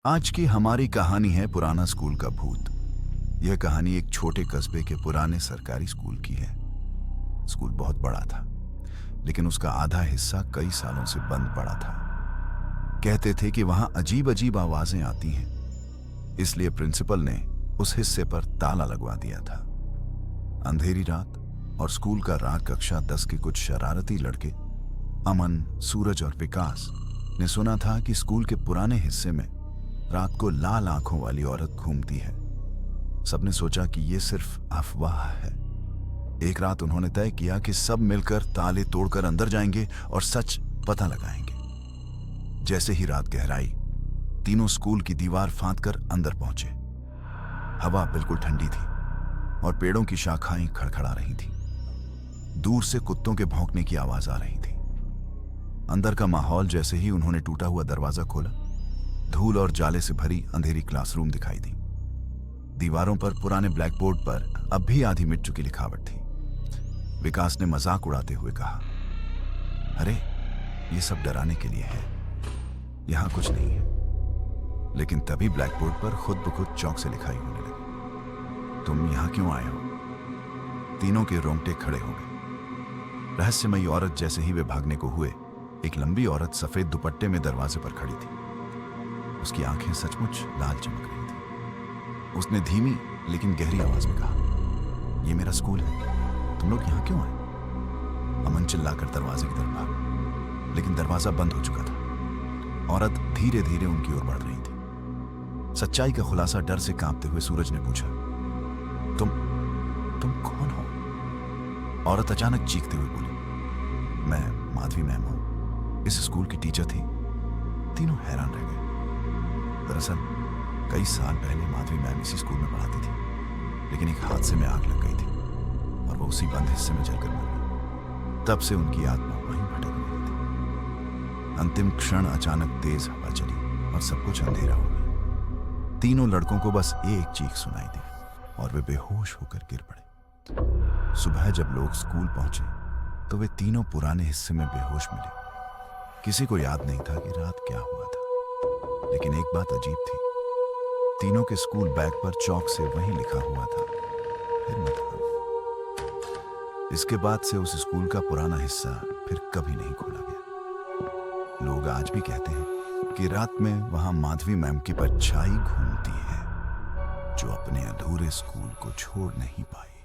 आज की हमारी कहानी है पुराना स्कूल का भूत। यह कहानी एक छोटे कस्बे के पुराने सरकारी स्कूल की है। स्कूल बहुत बड़ा था, लेकिन उसका आधा हिस्सा कई सालों से बंद पड़ा था। कहते थे कि वहां अजीब अजीब आवाजें आती हैं, इसलिए प्रिंसिपल ने उस हिस्से पर ताला लगवा दिया था। अंधेरी रात और स्कूल का राग कक्षा 10 के कुछ शरारती लड़के अमन, सूरज और विकास ने सुना था कि स्कूल के पुराने हिस्से में रात को लाल आंखों वाली औरत घूमती है। सबने सोचा कि यह सिर्फ अफवाह है। एक रात उन्होंने तय किया कि सब मिलकर ताले तोड़कर अंदर जाएंगे और सच पता लगाएंगे। जैसे ही रात गहराई, तीनों स्कूल की दीवार फांदकर अंदर पहुंचे। हवा बिल्कुल ठंडी थी और पेड़ों की शाखाएं खड़खड़ा रही थी। दूर से कुत्तों के भौंकने की आवाज आ रही थी। अंदर का माहौल जैसे ही उन्होंने टूटा हुआ दरवाजा खोला, धूल और जाले से भरी अंधेरी क्लासरूम दिखाई दी। दीवारों पर पुराने ब्लैक बोर्ड पर अब भी आधी मिट चुकी लिखावट थी। विकास ने मजाक उड़ाते हुए कहा, अरे ये सब डराने के लिए है, यहां कुछ नहीं है। लेकिन तभी ब्लैक बोर्ड पर खुद ब खुद चौक से लिखाई होने लगी, तुम यहां क्यों आए हो? तीनों के रोंगटे खड़े हो गए। रहस्यमयी औरत जैसे ही वे भागने को हुए, एक लंबी औरत सफेद दुपट्टे में दरवाजे पर खड़ी थी। उसकी आंखें सचमुच लाल चमक रही थी। उसने धीमी लेकिन गहरी आवाज में कहा, यह मेरा स्कूल है, तुम लोग यहां क्यों आए? अमन चिल्लाकर दरवाजे की तरफ भागा, लेकिन दरवाजा बंद हो चुका था। औरत धीरे धीरे उनकी ओर बढ़ रही थी। सच्चाई का खुलासा डर से कांपते हुए सूरज ने पूछा, तुम कौन हो? औरत अचानक चीखते हुए बोली, मैं माधवी मैम हूं, इस स्कूल की टीचर थी। तीनों हैरान रह गए। दरअसल कई साल पहले माधवी मैम इसी स्कूल में पढ़ाती थी, लेकिन एक हादसे में आग लग गई थी और वो उसी बंद हिस्से में जलकर मर गई। तब से उनकी आत्मा वहीं भटक रही थी। अंतिम क्षण अचानक तेज हवा चली और सब कुछ अंधेरा हो गया। तीनों लड़कों को बस एक चीख सुनाई दी और वे बेहोश होकर गिर पड़े। सुबह जब लोग स्कूल पहुंचे तो वे तीनों पुराने हिस्से में बेहोश मिले। किसी को याद नहीं था कि रात क्या हुआ था, लेकिन एक बात अजीब थी, तीनों के स्कूल बैग पर चौक से वही लिखा हुआ था, फिर मत आओ। इसके बाद से उस स्कूल का पुराना हिस्सा फिर कभी नहीं खोला गया। लोग आज भी कहते हैं कि रात में वहां माधवी मैम की परछाई घूमती है, जो अपने अधूरे स्कूल को छोड़ नहीं पाई।